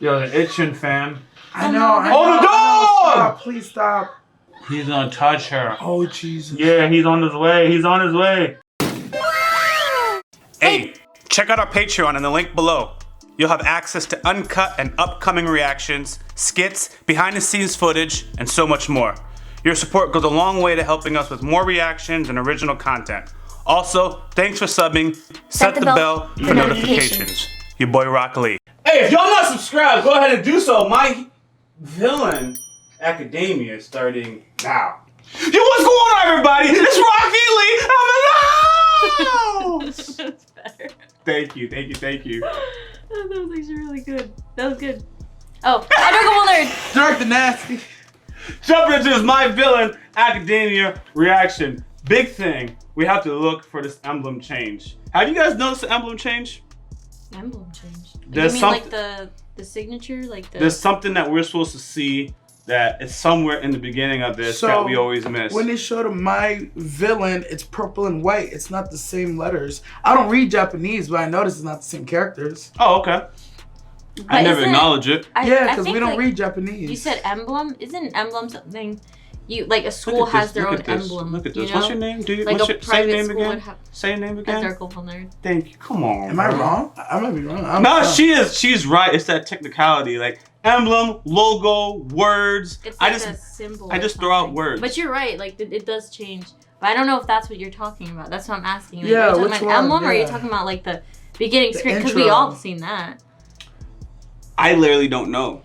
Yo, the itching, fam. I know. Oh, the dog! Stop, please stop. He's gonna touch her. Oh, Jesus. Yeah, he's on his way. He's on his way. Hey, check out our Patreon in the link below. You'll have access to uncut and upcoming reactions, skits, behind-the-scenes footage, and so much more. Your support goes a long way to helping us with more reactions and original content. Also, thanks for subbing. Set the bell for notifications. Your boy YaBoyRockLee. Hey, if y'all not subscribed, go ahead and do so. My villain academia is starting now. Yo, what's going on, everybody? It's Rocky Lee. I'm alive. That's better. Thank you. That was actually really good. That was good. Oh, I don't go Direct the nasty. Jumping into this My Villain Academia reaction. Big thing, we have to look for this emblem change. Have you guys noticed the emblem change? Emblem change. There's you mean like the signature? Like the... There's something that we're supposed to see that is somewhere in the beginning of this that we always miss. When they showed My Villain, it's purple and white. It's not the same letters. I don't read Japanese, but I noticed it's not the same characters. Oh, okay. But I never acknowledge it. Yeah, because we don't read Japanese. You said emblem? Isn't an emblem something you like a school has their own emblem? Look at this. You know? What's your name? Like a say your private name school again? would have Say your name again? a circle nerd. Thank you. Come on. Am I wrong? I might be wrong. No, she is. She's right. It's that technicality, like emblem, logo, words. It's like a symbol. I just throw out words. But you're right. Like it does change. But I don't know if that's what you're talking about. That's what I'm asking. Like, Yeah, are you which talking about one? emblem, or are you Yeah. talking about like the beginning screen? Because we intro. all seen that. I literally don't know.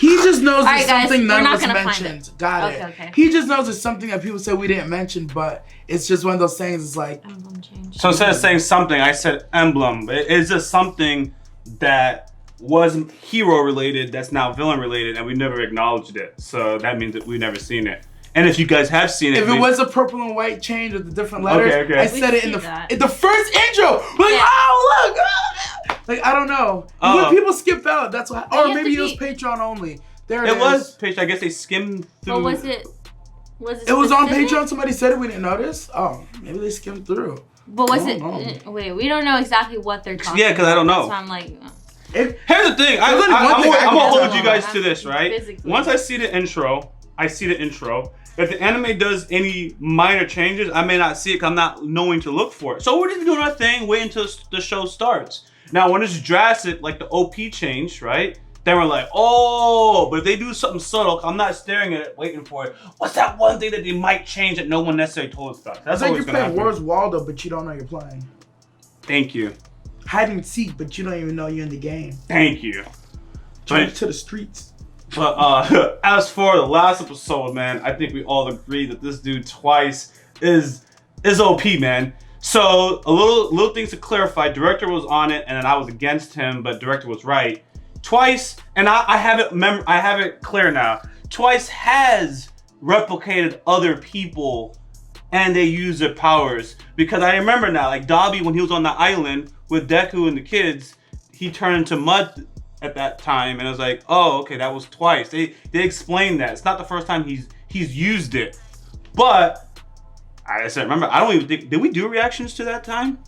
He just knows All it's right, guys, something none we're of not us gonna find mentioned. Got it. Okay. He just knows it's something that people say we didn't mention, but it's just one of those things. It's like Emblem change. So instead of saying something, I said emblem. It's just something that was hero related that's now villain related, and we never acknowledged it. So that means that we've never seen it. And if you guys have seen it, if it was a purple and white change with the different letters, Okay. I said it in the first intro. Like, Yeah. oh look, like I don't know. When people skip out, that's why. But you Or have maybe to it was be- Patreon only. There it is. was page. I guess they skimmed through. But was it? Was it? It was on specific? Patreon. Somebody said it. We didn't notice. Oh, maybe they skimmed through. But was I it? don't know. Wait, we don't know exactly what they're talking. Yeah, because I don't know. That's why I'm like. Here's the thing. I'm only one thing I can gonna hold tell. you guys to this, right? Physically. Once I see the intro, If the anime does any minor changes, I may not see it because I'm not knowing to look for it. So we're just doing our thing, wait until the show starts. Now, when it's drastic, like the OP change, right? Then we're like, oh, but if they do something subtle, I'm not staring at it, waiting for it. What's that one thing that they might change that no one necessarily told us about? That's It's like always you're gonna playing happen. Where's Waldo, but you don't know you're playing. Thank you. Hide and seek, but you don't even know you're in the game. Thank you. Turn But- to the streets. But as for the last episode, man, I think we all agree that this dude Twice is OP, man. So a little things to clarify. Director was on it, and then I was against him, but director was right. Twice, and I have it clear now. Twice has replicated other people, and they use their powers, because I remember now, like Dobby, when he was on the island with Deku and the kids, he turned into mud at that time, and I was like, oh, okay, that was Twice. They explained that. It's not the first time he's used it. But I said, remember, I don't even think, did we do reactions to that time?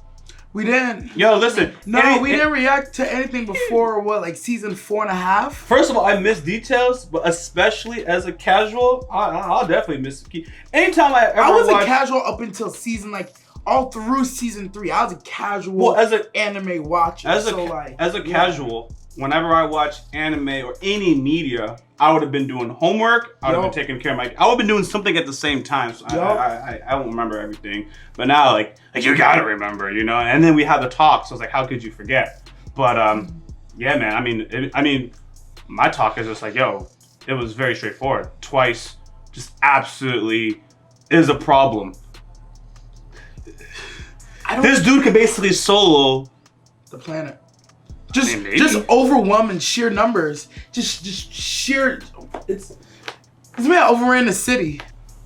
We didn't. Yo, listen. No, we didn't react to anything before, what, like season 4.5? First of all, I miss details, but especially as a casual, I'll definitely miss. Anytime I ever I was watch, a casual up until season, like, all through season 3. I was a casual anime watcher. As a casual, whenever I watch anime or any media, I would have been doing homework. I would have been taking care of I would have been doing something at the same time. So I won't remember everything. But now, like you gotta remember, you know. And then we had the talk, so it's like, how could you forget? But yeah, man. I mean, my talk is just like, yo, it was very straightforward. Twice, just absolutely is a problem. This dude could basically solo the planet. Just overwhelming sheer numbers. Just sheer. This man overran the city.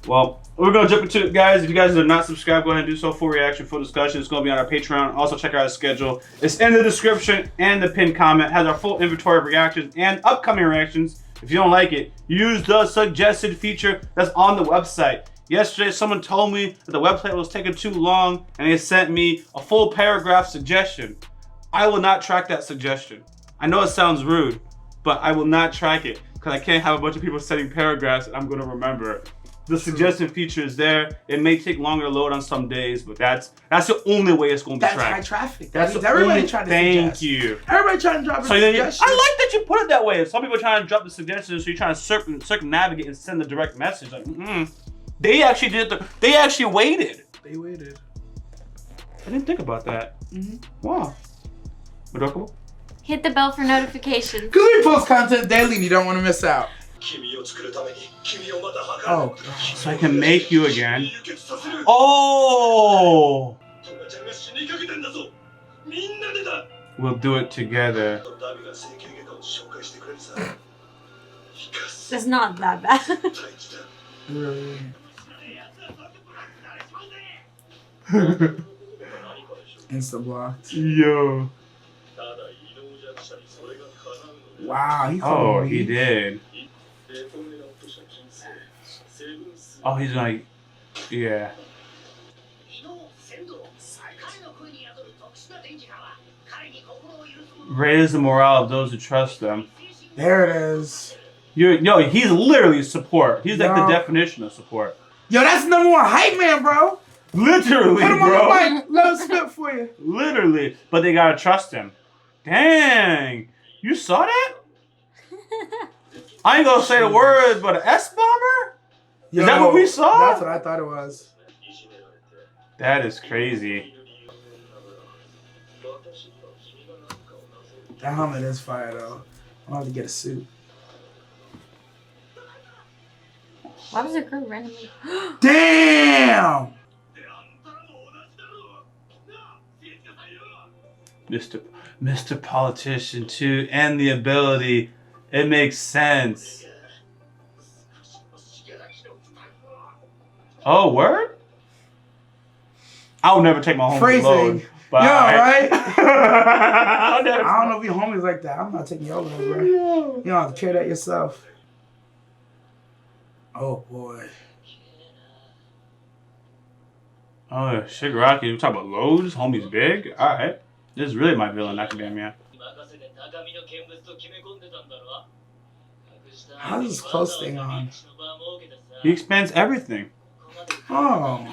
Well, we're gonna jump into it, guys. If you guys are not subscribed, go ahead and do so. Full reaction, full discussion. It's gonna be on our Patreon. Also, check out our schedule. It's in the description and the pinned comment. It has our full inventory of reactions and upcoming reactions. If you don't like it, use the suggested feature that's on the website. Yesterday, someone told me that the website was taking too long, and they sent me a full paragraph suggestion. I will not track that suggestion. I know it sounds rude, but I will not track it because I can't have a bunch of people sending paragraphs and I'm going to remember. The suggestion feature is there. It may take longer to load on some days, but that's the only way it's going to be tracked. That's high traffic. That's everybody trying to Thank suggest. you. Everybody trying to drop a So suggestion. I like that you put it that way. Some people are trying to drop the suggestions, so you're trying to circumnavigate and send the direct message. Like, They actually did they actually waited. They waited. I didn't think about that. Wow. Rechargeable? Hit the bell for notifications. Because we post content daily and you don't want to miss out. Oh, so I can make you again. Oh! We'll do it together. It's not that bad. really? Insta blocked. Yo. Wow, he Oh, he did. Oh, he's like, yeah. Raise the morale of those who trust them. There it is. Yo, he's literally support. He's like the definition of support. Yo, that's #1 hype man, bro. Literally, Put him bro. on the mic. Let him spit for you. Literally. But they gotta trust him. Dang. You saw that? I ain't gonna say the words, but an S-bomber? Is that what we saw? That's what I thought it was. That is crazy. That helmet is fire, though. I'm gonna have to get a suit. Why was it girl randomly? Damn! Mr. Politician too, and the ability. It makes sense. Oh, word? I would never take my homies Phrasing. load. But right? I don't know if your homies like that. I'm not taking your load, bro. You don't have to carry that yourself. Oh, boy. Oh, Shigaraki, you talking about loads? Homie's big? Alright. This is really my villain, academia. How's this close thing on? He expands everything. Oh.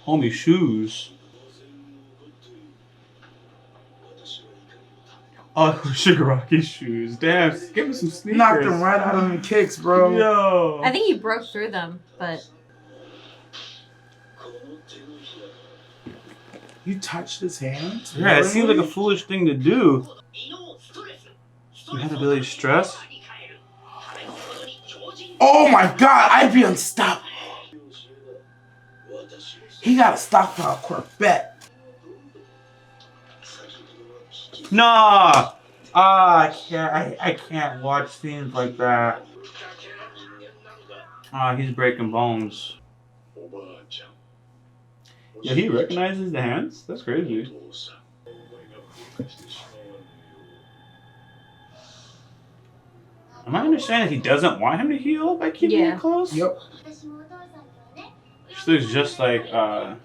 Homie shoes. Oh, Shigaraki shoes. Damn, give me some sneakers. Knocked him right out of them kicks, bro. Yo. I think he broke through them, but... You touched his hand? Yeah, it seems like a foolish thing to do. You have the ability to stress? Oh my god, I'd be unstoppable. He got a stockpile Corvette. Nah! I can't watch scenes like that. He's breaking bones. Yeah, he recognizes the hands? That's crazy. Am I understanding he doesn't want him to heal by keeping it close? Yep. She looks just like, I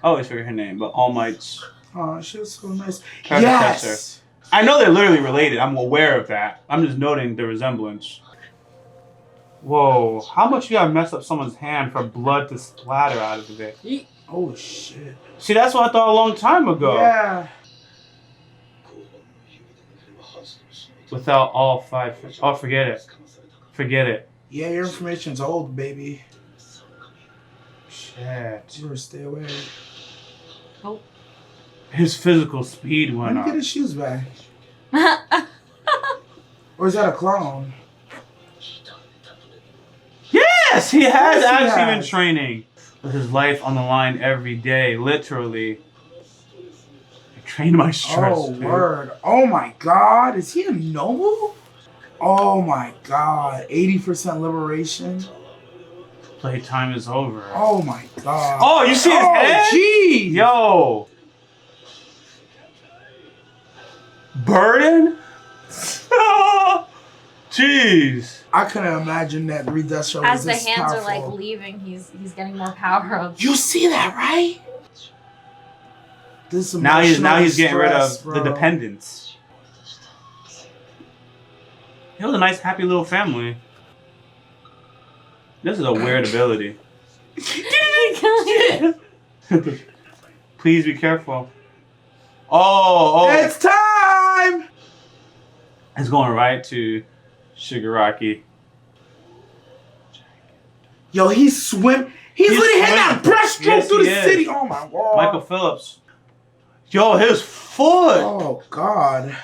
always forget her name, but All Might's Oh, she was so nice. predecessor. Yes! I know they're literally related. I'm aware of that. I'm just noting the resemblance. Whoa, how much you gotta mess up someone's hand for blood to splatter out of it? Oh, shit. See, that's what I thought a long time ago. Yeah. Without all 5... Oh, forget it. Forget it. Yeah, your information's old, baby. Shit. You better stay away. Oh. His physical speed Let went me up. get his shoes back. Or is that a clone? Yes, he has Yes, he actually been has. training. With his life on the line every day, literally. I trained my stress. Oh, dude. word. Oh, my God. Is he a noble? Oh, my God. 80% liberation. Playtime is over. Oh, my God. Oh, you see his head? Jeez. Yo. Burden? Jeez. I couldn't imagine that Redestra was As the this hands powerful. are like leaving, he's getting more power ups. You see that, right? This Now he's getting rid of stress, the bro. dependents. It was a nice, happy little family. This is a weird ability. Please be careful. Oh! It's time! It's going right to Shigaraki. Yo, he's literally hitting that breaststroke Yes, through he the is. city. Oh my god. Michael Phillips. Yo, his foot. Oh god.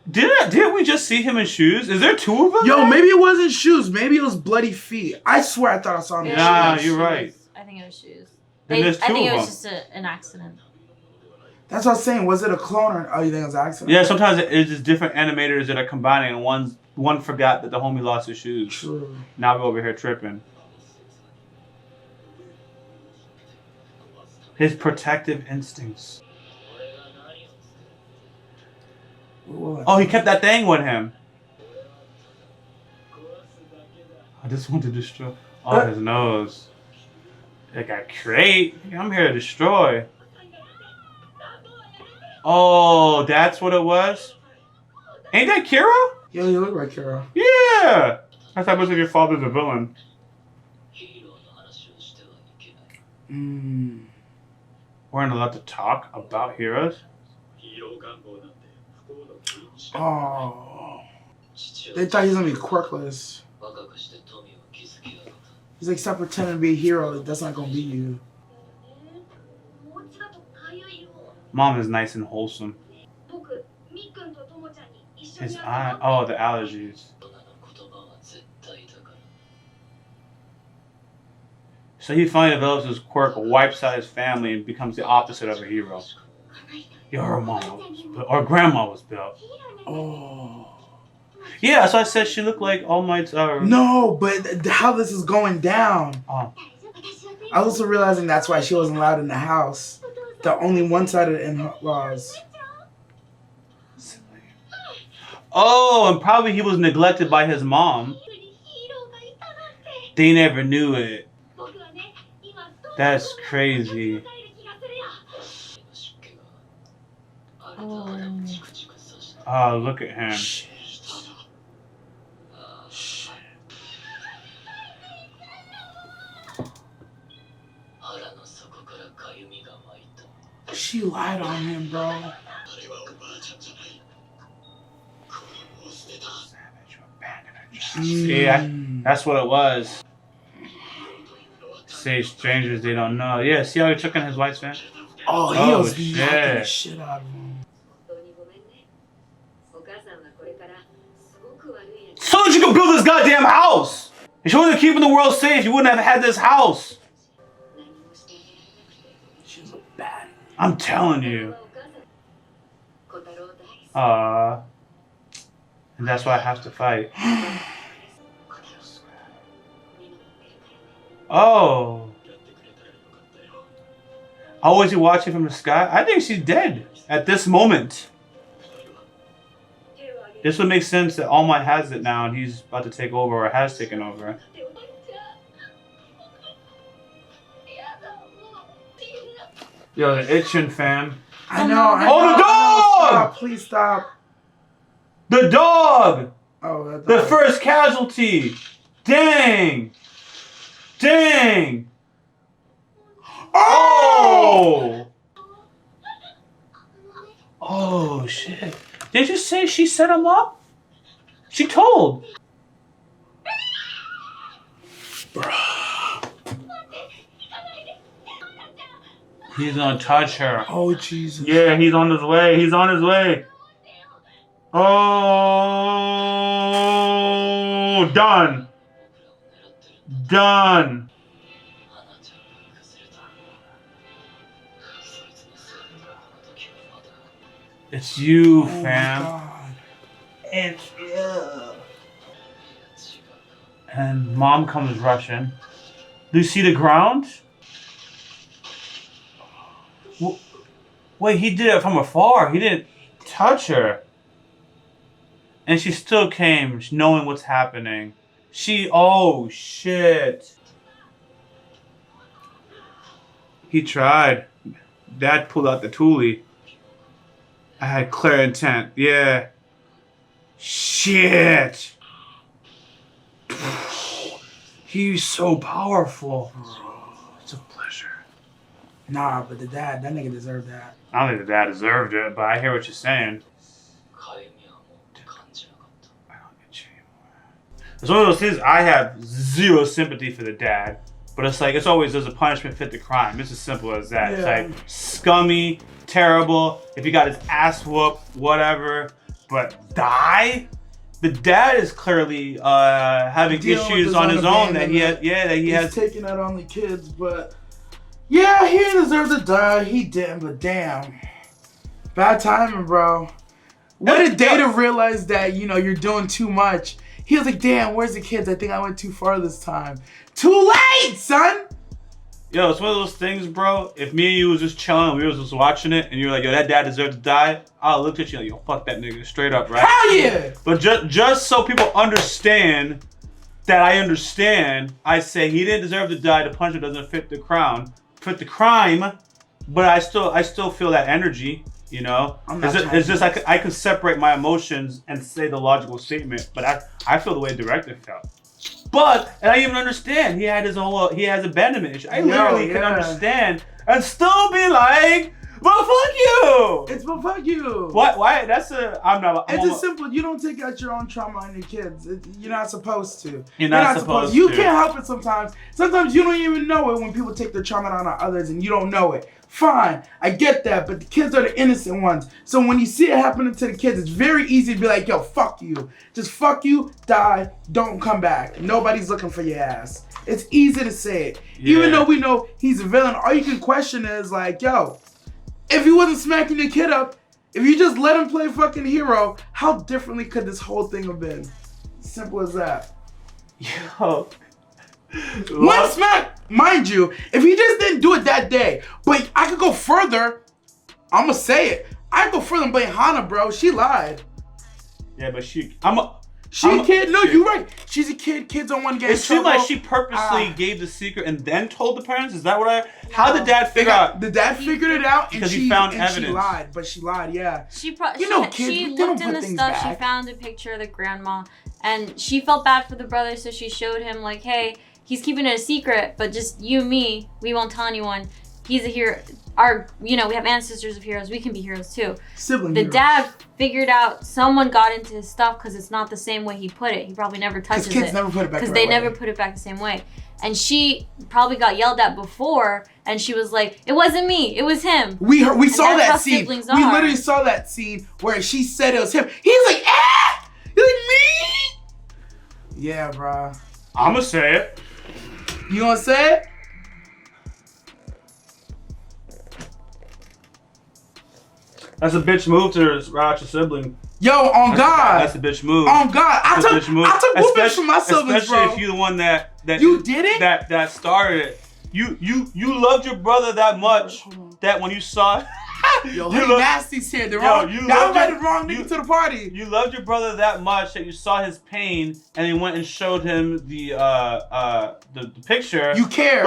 Didn't we just see him in shoes? Is there two of them? Yo, maybe it wasn't shoes. Maybe it was bloody feet. I swear I thought I saw him. Nah, in shoes. you're right. I think it was shoes. Then there's I two think of it was them. just an accident. That's what I was saying. Was it a clone or you think it was an accident? Yeah, sometimes it's just different animators that are combining, and one forgot that the homie lost his shoes. True. Now we're over here tripping. His protective instincts. Oh, he kept that thing with him. I just want to destroy. Oh, his nose. Like a crate. I'm here to destroy. Oh, that's what it was? Ain't that Kira? Yo, you look like Kira. Yeah! I thought it was like your father's a villain. We're not allowed to talk about heroes? Oh. They thought he was gonna be quirkless. He's like, stop pretending to be a hero. That's not gonna be you. Mom is nice and wholesome. His eye. Oh, the allergies. So he finally develops his quirk, wipes out his family, and becomes the opposite of a hero. Yo, her mom was built, or grandma was built. Oh. Yeah, so I said she looked like All Might's. No, but how this is going down. Oh. I was also realizing that's why she wasn't allowed in the house. The only one-sided in-laws. Oh, and probably he was neglected by his mom. They never knew it. That's crazy. Oh, look at him. She lied on him, bro. Yeah, that's what it was. Say strangers they don't know. Yeah, see how he took in his wife's fan? Oh, he Oh, was knocking the shit. shit out of him. So that you could build this goddamn house! If she wasn't keeping the world safe, you wouldn't have had this house. She's a bad. I'm telling you. And that's why I have to fight. Oh. Oh, is he watching from the sky? I think she's dead at this moment. This would make sense that All Might has it now and he's about to take over or has taken over. Yo, the itching fam. I know. Oh, the dog! Stop, please stop. The dog! Oh, that The dog. first casualty! Dang! Dang! Oh! Oh, shit. Did you say she set him up? She told. He's gonna touch her. Oh, Jesus. Yeah, he's on his way. He's on his way. Oh, done. Done. It's you, Oh, fam. my God. It's you. And mom comes rushing. Do you see the ground? Wait, he did it from afar. He didn't touch her. And she still came, knowing what's happening. Oh, shit. He tried. Dad pulled out the toolie. I had clear intent. Yeah. Shit. He's so powerful. It's a pleasure. Nah, but that nigga deserved that. I don't think the dad deserved it, but I hear what you're saying. I don't get you anymore. It's one of those things. I have zero sympathy for the dad, but it's like it's always does a punishment fit the crime. It's as simple as that. Yeah. It's like scummy, terrible. If he got his ass whooped, whatever. But die? The dad is clearly having issues on his own that he has. Yeah, that he has. Taking out on the kids, but yeah, he deserved to die. He didn't, but damn, bad timing, bro. What a day to realize that you're doing too much. He was like, damn, where's the kids? I think I went too far this time. Too late, son. Yo, it's one of those things, bro. If me and you was just chilling, and we was just watching it, and you're like, yo, that dad deserved to die, I'll look at you like, yo, fuck that nigga, straight up, right? Hell yeah! But just so people understand that I understand, I say he didn't deserve to die. The punishment doesn't fit the crime, but I still feel that energy, It's just I can separate my emotions and say the logical statement, but I feel the way the director felt. And I even understand he has abandonment issue. I literally can understand and still be like, well, fuck you. It's well, fuck you. What? Why? It's as simple. You don't take out your own trauma on your kids. You're not supposed to. You're not supposed to. You can't help it sometimes. Sometimes you don't even know it when people take their trauma out on others and you don't know it. Fine, I get that, but the kids are the innocent ones. So when you see it happening to the kids, it's very easy to be like, yo, fuck you. Just fuck you, die, don't come back. Nobody's looking for your ass. It's easy to say it. Yeah. Even though we know he's a villain, all you can question is like, yo, if he wasn't smacking the kid up, if you just let him play fucking hero, how differently could this whole thing have been? Simple as that. Yo. One smack, mind you, if he just didn't do it that day, but I could go further, I'ma say it. I could go further and blame Hana, bro. She lied. Yeah, but She's a kid. No, you're right. She's a kid. Kids don't want to get in trouble. It seemed like she purposely gave the secret and then told the parents. Is that what How did dad figure out? The dad figured it out because he found evidence. She lied, but she lied. Yeah. She looked in the stuff. She found a picture of the grandma, and she felt bad for the brother, so she showed him like, hey, he's keeping it a secret, but just you and me, we won't tell anyone. He's a hero. We have ancestors of heroes. We can be heroes too. Sibling The heroes. dad figured out someone got into his stuff because it's not the same way he put it. He probably never touches it. Because kids never put it back. Because they never put it back the same way. And she probably got yelled at before, and she was like, "It wasn't me. It was him." We saw that scene. We are. literally saw that scene where she said it was him. He's like, ah, you're like me. Yeah, bro. I'ma say it. You gonna say it? That's a bitch move to route your sibling. Yo, on God. That's a bitch move. On God. I took whoopings from my siblings, especially bro. if you're the one that you did it? That started it. You loved your brother that much that when you saw Yo, Nasty's here. Y'all invited the wrong nigga to the party. You loved your brother that much that you saw his pain and you went and showed him the picture. You care.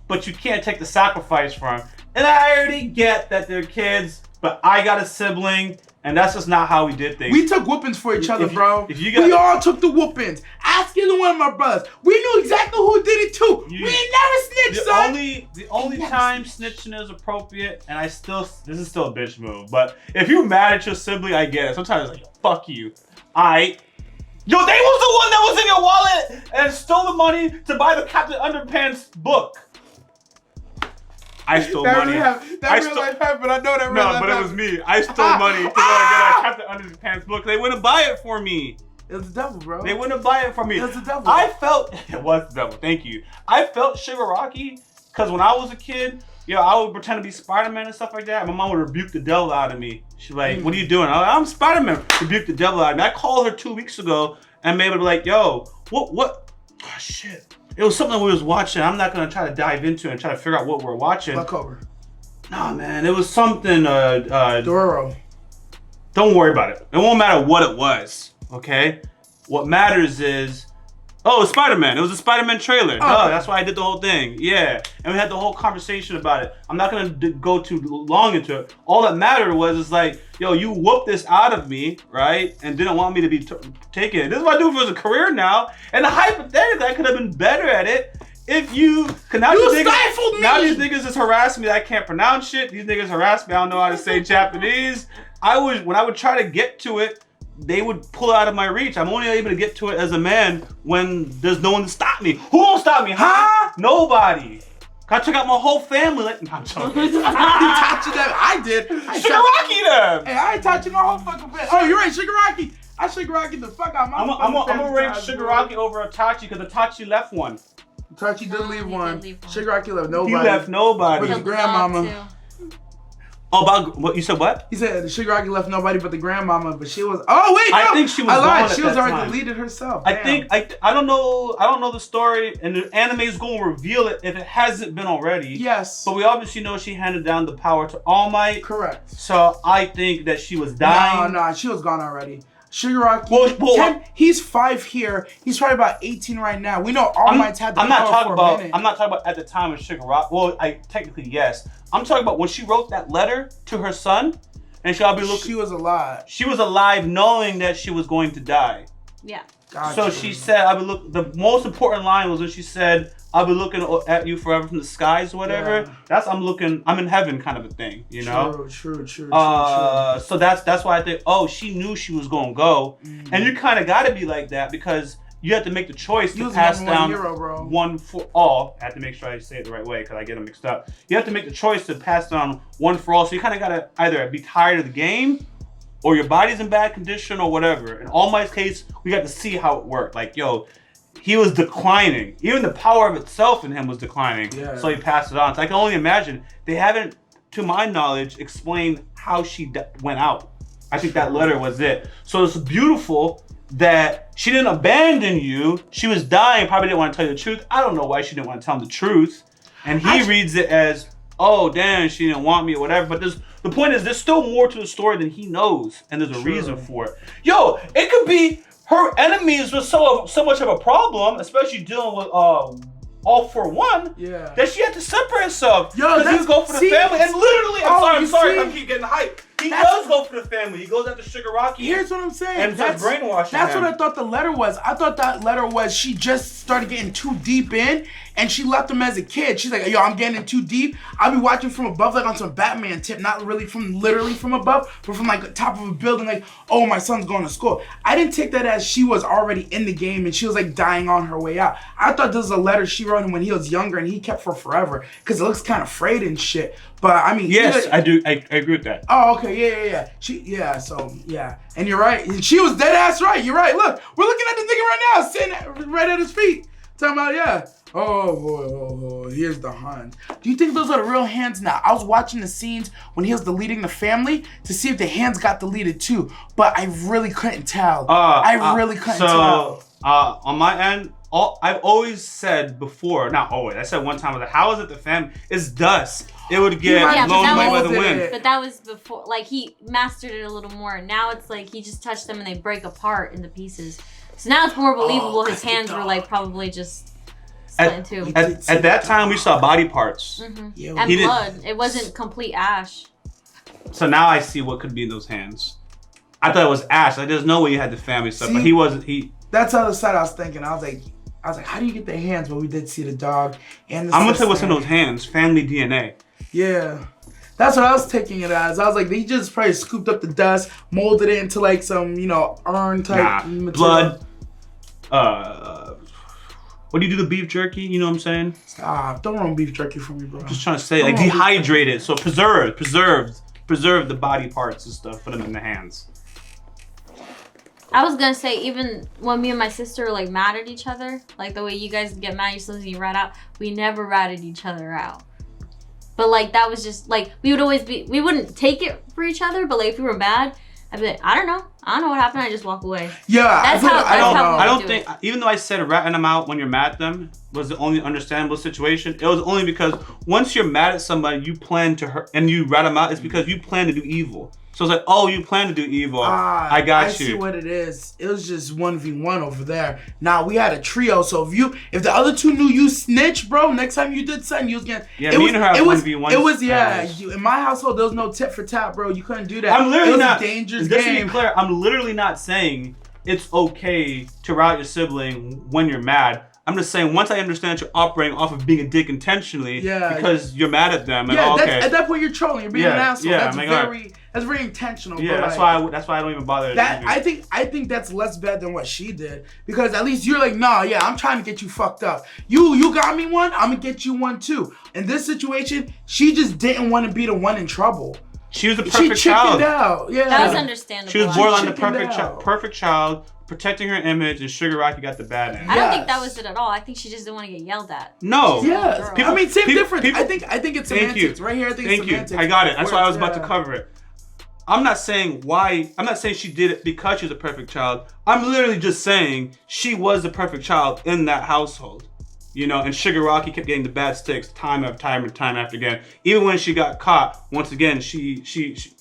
But you can't take the sacrifice from him. And I already get that they're kids, but I got a sibling, and that's just not how we did things. We took whoopings for each other, bro. We all took the whoopings. Ask either one of my brothers. We knew exactly who did it too. We ain't never snitched, son. The only time snitching is appropriate, and this is still a bitch move, but if you're mad at your sibling, I get it. Sometimes it's like, fuck you. Yo, they was the one that was in your wallet and stole the money to buy the Captain Underpants book. I stole money. That real life happened. I know that real life happened. No, but it was me. I stole money to go and get a Captain Underpants book. They wouldn't buy it for me. It was the devil, bro. They wouldn't buy it for me. It was the devil. It was the devil. Thank you. I felt Shigaraki because when I was a kid, I would pretend to be Spider-Man and stuff like that. My mom would rebuke the devil out of me. She's like, "What are you doing?" I'm Spider-Man. Rebuke the devil out of me. I called her 2 weeks ago and made her be like, "Yo, what? Oh shit." It was something we was watching. I'm not gonna try to dive into and try to figure out what we're watching. Black Cobra. Nah, man, it was something. Dororo. Don't worry about it. It won't matter what it was. Okay. What matters is Oh, Spider-Man. It was a Spider-Man trailer. Oh, Duh, that's why I did the whole thing. Yeah. And we had the whole conversation about it. I'm not going to go too long into it. All that mattered was, it's like, yo, you whooped this out of me, right? And didn't want me to be taken. This is what I do for a career now. And hypothetically, I could have been better at it if you... Now you stifled me! Now these niggas is harassing me that I can't pronounce shit. These niggas harass me. I don't know how to say Japanese. When I would try to get to it, they would pull it out of my reach. I'm only able to get to it as a man when there's no one to stop me. Who won't stop me? Huh? Nobody. I took out my whole family. Like, I'm joking. I did. Shigaraki them. Hey, I ain't touching my whole fucking family. Oh, you're right, Shigaraki. I Shigaraki the fuck out my I'm gonna rank Shigaraki over Itachi because Itachi left one. Itachi did leave one. Shigaraki left nobody. He left nobody. But his grandmama. Oh, about what you said? What he said? Shigaraki left nobody but the grandmama, but she was. Oh wait, no. I think she was. I lied. She was already deleted herself. I think I don't know. I don't know the story, and the anime is going to reveal it if it hasn't been already. Yes. But we obviously know she handed down the power to All Might. Correct. So I think that she was dying. No, she was gone already. Shigaraki, he's 5 here. He's probably about 18 right now. We know All Might's had the power for a minute. I'm not talking about at the time of Shigaraki. Well, technically yes. I'm talking about when she wrote that letter to her son, and she was alive. She was alive, knowing that she was going to die. Yeah. Gotcha. So she said, The most important line was when she said, "I'll be looking at you forever from the skies," or whatever. Yeah. I'm in heaven, kind of a thing, you know. True. So that's why I think, she knew she was gonna go, and you kind of got to be like that because you have to make the choice to pass down one for all. I have to make sure I say it the right way because I get them mixed up. You have to make the choice to pass down one for all. So you kind of got to either be tired of the game, or your body's in bad condition, or whatever. In All Might's case, we got to see how it worked. Like, he was declining. Even the power of itself in him was declining. Yeah. So he passed it on. So I can only imagine. They haven't, to my knowledge, explained how she went out. I think that letter was it. So it's beautiful that she didn't abandon you. She was dying, probably didn't want to tell you the truth. I don't know why she didn't want to tell him the truth. And he reads it as, oh, damn, she didn't want me or whatever. But the point is, there's still more to the story than he knows. And there's a reason for it. Yo, it could be her enemies was so much of a problem, especially dealing with All For One, that she had to separate herself. Yo, because he was going for the family. And literally, I'm sorry, I keep getting hyped. He does go for the family. He goes after Shigaraki. Here's what I'm saying. And starts brainwashing That's him. what I thought the letter was. I thought that letter was she just started getting too deep in, and she left him as a kid. She's like, yo, I'm getting in too deep. I'll be watching from above, like on some Batman tip, not really from literally from above, but from like the top of a building, like, oh, my son's going to school. I didn't take that as she was already in the game and she was like dying on her way out. I thought this was a letter she wrote him when he was younger and he kept for forever because it looks kind of frayed and shit. But I mean, yes, I do. I agree with that. Oh, okay, yeah. And you're right. She was dead ass right. You're right. Look, we're looking at the nigga right now, sitting right at his feet. Talking about, Oh, here's the hands. Do you think those are the real hands now? I was watching the scenes when he was deleting the family to see if the hands got deleted too, but I really couldn't tell. I really couldn't tell. So, on my end, I've always said before, not always, I said one time, how is it the family? It's dust. It would get blown away by the wind. But that was before, like, he mastered it a little more. Now it's like he just touched them and they break apart into pieces. So now it's more believable his hands were like probably just split in two. At that time, we saw body parts. Mm-hmm. Yeah, and blood. It wasn't complete ash. So now I see what could be in those hands. I thought it was ash. Like, there's no way you had the family stuff, but he wasn't. That's the other side I was thinking. I was like, how do you get the hands? But we did see the dog and the I'm gonna tell you what's in those hands. Family DNA. Yeah. That's what I was taking it as. I was like, they just probably scooped up the dust, molded it into like some, urn type material. Blood. What do you do to beef jerky? You know what I'm saying? Stop. Don't ruin beef jerky for me, bro. I'm just trying to say, like, dehydrated. So preserve the body parts and stuff. Put them in the hands. I was gonna say, even when me and my sister were like mad at each other, like the way you guys get mad at yourselves and you rat out, we never ratted each other out. But like that was just like we wouldn't take it for each other, but like if we were mad, I'd be like, I don't know, I don't know what happened. I just walk away. Yeah, I don't think, even though I said ratting them out when you're mad at them was the only understandable situation, it was only because once you're mad at somebody, you plan to hurt, and you rat them out, it's because you plan to do evil. So it's like, oh, you plan to do evil. I got you. I see what it is. It was just 1v1 over there. Now, we had a trio, so if the other two knew you snitch, bro, next time you did something, you was getting... Yeah, me and her had 1v1. It was, in my household, there was no tit for tat, bro. You couldn't do that. I'm literally not... It was a dangerous just game. to be clear, I'm literally not saying it's okay to rat your sibling when you're mad. I'm just saying, once I understand you're operating off of being a dick intentionally, because you're mad at them, and at that point you're trolling, you're being an asshole. That's very intentional. Yeah, that's why I don't even bother. I think that's less bad than what she did, because at least you're like, nah, I'm trying to get you fucked up. You got me one, I'm gonna get you one too. In this situation, she just didn't want to be the one in trouble. She was the perfect child. She chickened out. Yeah, that was understandable. She was borderline the perfect child. Protecting her image, and Sugar Rocky got the bad end. I don't think that was it at all. I think she just didn't want to get yelled at. No. Yeah. I mean, same difference. I think it's semantics. Right here, I think it's semantics. I got it. That's why I was about to cover it. I'm not saying she did it because she was a perfect child. I'm literally just saying she was the perfect child in that household. You know, and Sugar Rocky kept getting the bad sticks time after again. Even when she got caught, once again, she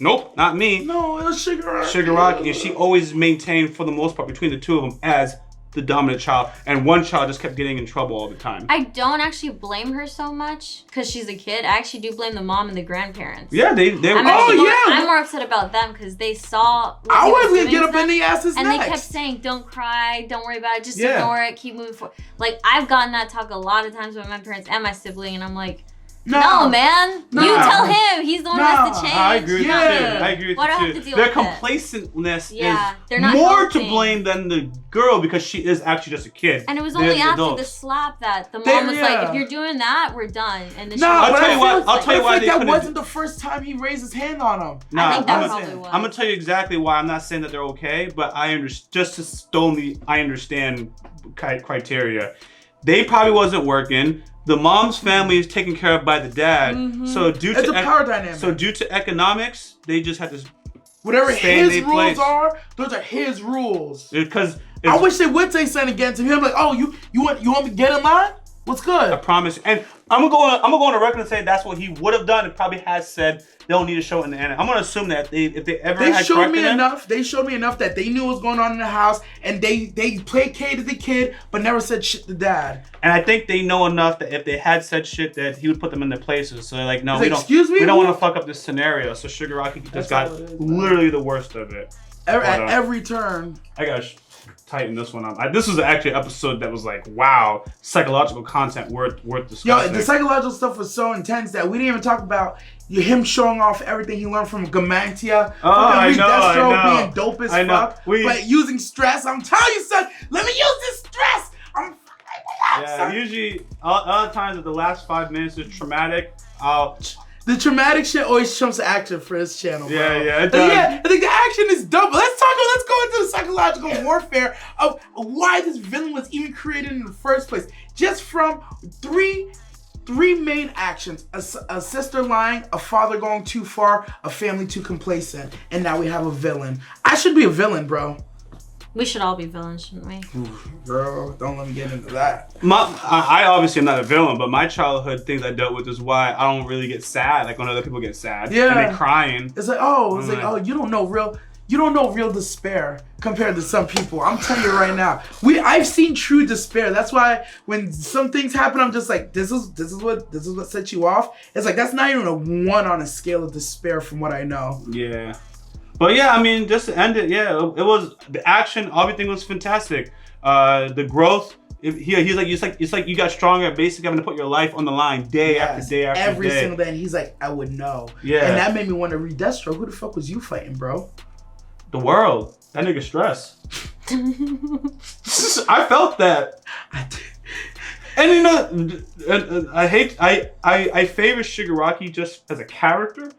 nope, not me. No, it was Sugar Rocky. Sugar Rocky, and she always maintained, for the most part, between the two of them as the dominant child, and one child just kept getting in trouble all the time. I don't actually blame her so much because she's a kid. I actually do blame the mom and the grandparents. Yeah, they I'm more upset about them because they saw. I was gonna get up in the asses and next. They kept saying, "Don't cry, don't worry about it, just ignore it, keep moving forward." Like I've gotten that talk a lot of times with my parents and my sibling, and I'm like, no, man. You tell him. He's the one who has to change. I agree with you too. I agree with what do I have you to too. deal Their with complacentness is they're not more helping. to blame than the girl because she is actually just a kid. And it was only after the slap that the mom was like, if you're doing that, we're done. And then I'll tell you why they that wasn't the first time he raised his hand on him. I think that probably was. I'm gonna tell you exactly why. I'm not saying that they're okay, but I understand criteria. They probably wasn't working. The mom's family is taken care of by the dad. Mm-hmm. So due to power dynamic. So due to economics, they just had to whatever his rules are, those are his rules. Because I wish they would say something again to him, like, oh, you want me to get in line? What's good? I promise. And I'm gonna go on the record and say that's what he would have done and probably has said. They don't need to show it in the end. I'm gonna assume that if they ever had showed me enough. They showed me enough that they knew what was going on in the house, and they placated the kid, but never said shit to dad. And I think they know enough that if they had said shit, that he would put them in their places. So they're like, no, we don't. Excuse me, we don't want to fuck up this scenario. So Sugar Rocky just got literally the worst of it. At every turn. I gotta tighten this one up. This was actually an episode that was like, wow, psychological content worth discussing. Yo, the psychological stuff was so intense that we didn't even talk about him showing off everything he learned from Gamantia. I know. Destro being dope as fuck. But using stress, I'm telling you, son, let me use this stress. I'm fucking usually, other times at the last 5 minutes is traumatic. The traumatic shit always trumps the action for his channel, bro. Yeah, it does. Yeah, I think the action is dope. Let's go into the psychological warfare of why this villain was even created in the first place. Just from three main actions: a sister lying, a father going too far, a family too complacent, and now we have a villain. I should be a villain, bro. We should all be villains, shouldn't we? Bro, don't let me get into that. I obviously am not a villain, but my childhood things I dealt with is why I don't really get sad. Like when other people get sad, and they're crying. It's like, you don't know real despair compared to some people. I'm telling you right now, I've seen true despair. That's why when some things happen, I'm just like, this is what set you off. It's like that's not even a 1 on a scale of despair from what I know. Yeah. But yeah, I mean, just to end it, it was the action, everything was fantastic. The growth, it's like you got stronger, basically having to put your life on the line day after day after every day. single day. And he's like, I would know. Yeah. And that made me want to read Destro. Who the fuck was you fighting, bro? The world. That nigga stress. I felt that. And you know, I favor Sugar Rocky just as a character.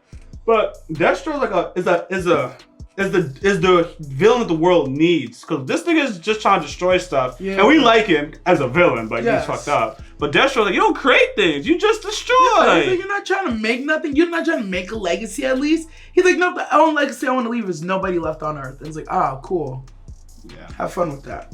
But Destro is a is the villain that the world needs. Because this nigga is just trying to destroy stuff. Yeah. And we like him as a villain, but he's fucked up. But Destro's like, you don't create things, you just destroy. Yeah, he's like, you're not trying to make nothing. You're not trying to make a legacy at least. He's like, no, the only legacy I want to leave is nobody left on Earth. And it's like, oh, cool. Yeah. Have fun with that.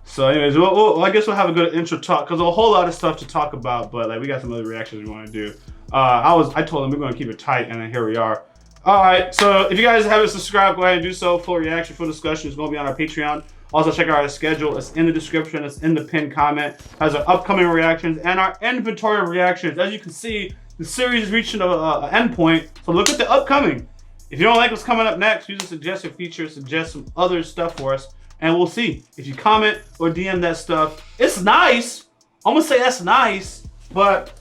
So anyways, I guess we'll have a good intro talk because a whole lot of stuff to talk about, but like we got some other reactions we want to do. I told them we're going to keep it tight, and then here we are. All right, so if you guys haven't subscribed, go ahead and do so. Full reaction, full discussion is going to be on our Patreon. Also, check out our schedule. It's in the description. It's in the pinned comment. It has our upcoming reactions and our inventory of reactions. As you can see, the series is reaching an end point. So look at the upcoming. If you don't like what's coming up next, use a suggestion feature, suggest some other stuff for us, and we'll see. If you comment or DM that stuff, it's nice. I'm gonna say that's nice, but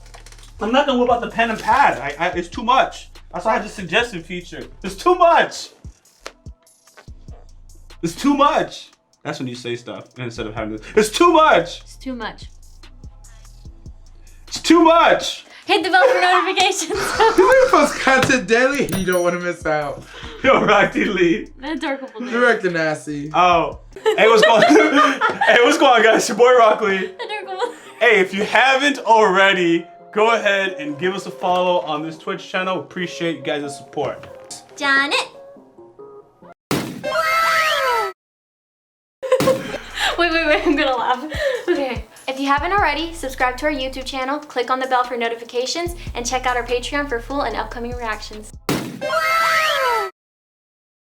I'm not gonna whip out the pen and pad. It's too much. That's why I had the suggestion feature. It's too much. It's too much. That's when you say stuff instead of having this. It's too much. It's too much. It's too much. Hit the bell for notifications. You post content daily and you don't want to miss out. YaBoyRockLee. Director Nasty. Oh. Hey, what's going on? Hey, what's going on, guys? Your boy RockLee. Hey, if you haven't already, go ahead and give us a follow on this Twitch channel. Appreciate you guys' support. Janet. Wait, I'm gonna laugh. Okay. If you haven't already, subscribe to our YouTube channel, click on the bell for notifications, and check out our Patreon for full and upcoming reactions.